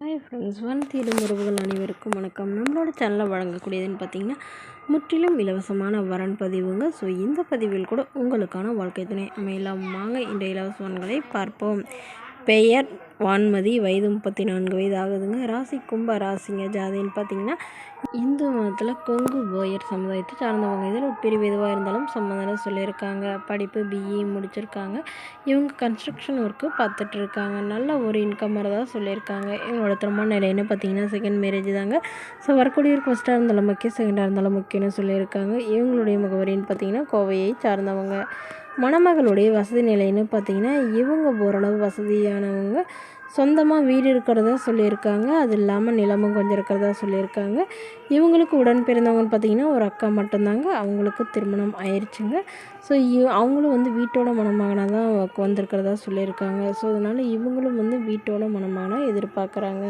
Hi friends, தேடும் உறவுகள் அனைவருக்கும் வணக்கம். நம்மளோட சேனலில் வழங்கக்கூடியதுன்னு பார்த்தீங்கன்னா முற்றிலும் இலவசமான வரன் பதிவுங்க. ஸோ இந்த பதிவில் கூட உங்களுக்கான வாழ்க்கை துணை அமையலாம். வாங்க இந்த இலவசங்களை பார்ப்போம். பெயர் வான்மதி, வயது 34 வயது ஆகுதுங்க. ராசி கும்ப ராசிங்க. ஜாதின்னு பார்த்தீங்கன்னா இந்து மதத்தில் கொங்கு போயர் சமுதாயத்தை சார்ந்தவங்க. இதில் உட்பிரிவு எதுவாக இருந்தாலும் சம்மந்தம் சொல்லியிருக்காங்க. படிப்பு பிஇ முடிச்சிருக்காங்க. இவங்க கன்ஸ்ட்ரக்ஷன் ஒர்க்கு பார்த்துட்ருக்காங்க. நல்ல ஒரு இன்கம் வரதா சொல்லியிருக்காங்க. இவங்களோட திருமண நிலைன்னு பார்த்தீங்கன்னா செகண்ட் மேரேஜ் தாங்க. ஸோ வரக்கூடியவருக்கு ஃபஸ்ட்டாக இருந்தாலும் முக்கியம், செகண்டாக இருந்தாலும் முக்கியம்னு சொல்லியிருக்காங்க. இவங்களுடைய முகவரின்னு பார்த்தீங்கன்னா கோவையை சார்ந்தவங்க. மணமகளுடைய வசதி நிலைன்னு பார்த்தீங்கன்னா இவங்க ஓரளவு வசதியானவங்க. சொந்தமாக வீடு இருக்கிறதா சொல்லியிருக்காங்க. அது இல்லாமல் நிலமும் கொஞ்சம் இருக்கிறதா சொல்லியிருக்காங்க. இவங்களுக்கு உடன் பிறந்தவங்கன்னு பார்த்தீங்கன்னா ஒரு அக்கா மட்டும்தாங்க. அவங்களுக்கு திருமணம் ஆயிடுச்சுங்க. ஸோ அவங்களும் வீட்டோட மணமகனாக தான் வந்திருக்கிறதா சொல்லியிருக்காங்க. ஸோ அதனால் இவங்களும் வீட்டோட மணமகனாக எதிர்பார்க்குறாங்க.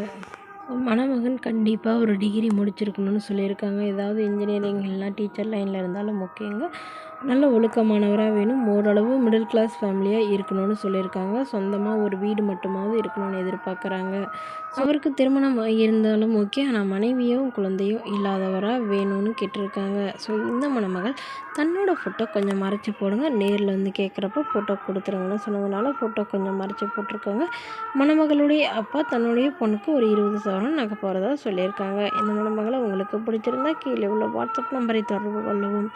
மணமகன் கண்டிப்பாக ஒரு டிகிரி முடிச்சிருக்கணும்னு சொல்லியிருக்காங்க. ஏதாவது இன்ஜினியரிங் இல்லைனா டீச்சர் லைனில் இருந்தாலும் முக்கியங்க. நல்ல ஒழுக்கமானவராக வேணும். ஓரளவு மிடில் கிளாஸ் ஃபேமிலியாக இருக்கணும்னு சொல்லியிருக்காங்க. சொந்தமாக ஒரு வீடு மட்டுமாவது இருக்கணும்னு எதிர்பார்க்குறாங்க. அவருக்கு திருமணம் இருந்தாலும் ஓகே, ஆனால் மனைவியோ குழந்தையோ இல்லாதவராக வேணும்னு கேட்டிருக்காங்க. ஸோ இந்த மணமகள் தன்னோட ஃபோட்டோ கொஞ்சம் மறைச்சி போடுங்க, நேரில் கேட்குறப்ப ஃபோட்டோ கொடுத்துருங்கன்னு சொன்னதுனால ஃபோட்டோ கொஞ்சம் மறைச்சி போட்டிருக்காங்க. மணமகளுடைய அப்பா தன்னுடைய பொண்ணுக்கு ஒரு 20 சவரன் நகை போகிறதா சொல்லியிருக்காங்க. இந்த மணமகளை உங்களுக்கு பிடிச்சிருந்தா கீழே உள்ள வாட்ஸ்அப் நம்பரை தொடர்பு கொள்ளவும்.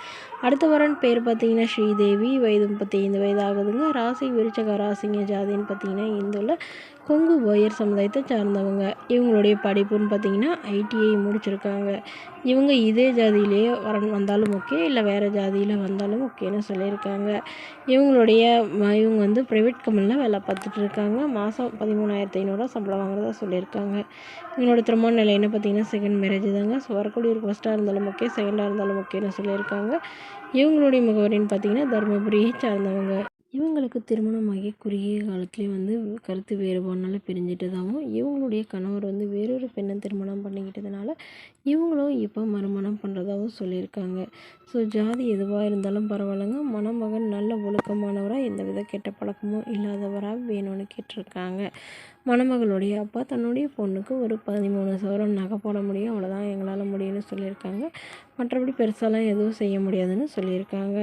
அடுத்த வரன் பேர் பார்த்தீங்கன்னா ஸ்ரீதேவி, வயது 35 வயது ஆகுதுங்க. ராசி விருச்சக ராசிங்க. ஜாதின்னு பார்த்தீங்கன்னா இந்துல கொங்கு போயர் சமுதாயத்தை சார்ந்தவங்க. இவங்களுடைய படிப்புன்னு பார்த்தீங்கன்னா ஐடிஐ முடிச்சிருக்காங்க. இவங்க இதே ஜாதியிலேயே வந்தாலும் ஓகே, இல்லை வேறு ஜாதியில் வந்தாலும் ஓகேன்னு சொல்லியிருக்காங்க. இவங்க ப்ரைவேட் கம்பெனியில் வேலை பார்த்துட்டு இருக்காங்க. மாதம் 13,500 சம்பளம் வாங்குறதா சொல்லியிருக்காங்க. இவங்களோட திருமண நிலை என்ன பார்த்தீங்கன்னா செகண்ட் மேரேஜ் தாங்க. ஸோ வரக்கூடிய ஒரு ஃபஸ்ட்டாக இருந்தாலும் ஓகே, செகண்டாக இருந்தாலும் ஓகேன்னு சொல்லியிருக்காங்க. இவங்களுடைய முகவரின்னு பார்த்தீங்கன்னா தருமபுரியை சார்ந்தவங்க. இவங்களுக்கு திருமணமாகி குறுகிய காலத்துலேயே கருத்து வேறுபாடுனால பிரிஞ்சிட்டதாகவும், இவங்களுடைய கணவர் வேறொரு பெண்ணை திருமணம் பண்ணிக்கிட்டதுனால இவங்களும் இப்போ மறுமணம் பண்ணுறதாகவும் சொல்லியிருக்காங்க. ஸோ ஜாதி எதுவாக இருந்தாலும் பரவாயில்லைங்க. மணமகன் நல்ல ஒழுக்கமானவராக, எந்தவித கெட்ட பழக்கமும் இல்லாதவராக வேணும்னு கேட்டிருக்காங்க. மணமகளுடைய அப்பா தன்னுடைய பொண்ணுக்கு ஒரு 13 சவரன் நகை போட முடியும், அவ்வளோதான் எங்களால் முடியும்னு சொல்லியிருக்காங்க. மற்றபடி பெருசாலாம் எதுவும் செய்ய முடியாதுன்னு சொல்லியிருக்காங்க.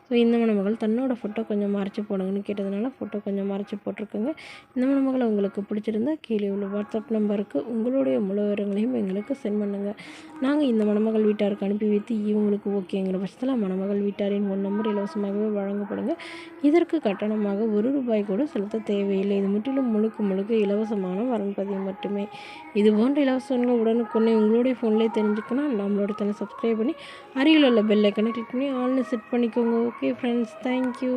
ஸோ இந்த மணமகள் தன்னோட ஃபோட்டோ கொஞ்சம் மறைச்சி போடுங்கன்னு கேட்டதுனால ஃபோட்டோ கொஞ்சம் மறைச்சி போட்டிருக்குங்க. இந்த மணமகளை உங்களுக்கு பிடிச்சிருந்தா கீழே உள்ள வாட்ஸ்அப் நம்பருக்கு உங்களுடைய முழு விவரங்களையும் எங்களுக்கு சென்ட் பண்ணுங்கள். நாங்கள் இந்த மணமகள் வீட்டாருக்கு அனுப்பி வைத்து இவங்களுக்கு ஓகேங்கிற பட்சத்தில் மணமகள் வீட்டாரின் 1 நம்பர் இலவசமாகவே வழங்கப்படுங்க. இதற்கு கட்டணமாக ₹1 கூட செலுத்த தேவையில்லை. இது முற்றிலும் முழுக்க இலவசமான வரன் பதிவு மட்டுமே. இது போன்ற இலவசங்கள் உடனுக்குடனே உங்களுடைய ஃபோன்லேயே தெரிஞ்சுக்கணும். நம்மளோட சேனல் சப்ஸ்கிரைப் பண்ணி அருகில் உள்ள பெல் ஐக்கனை கிளிக் பண்ணி ஆல்னு செட் பண்ணிக்கோங்க. Okay friends, thank you.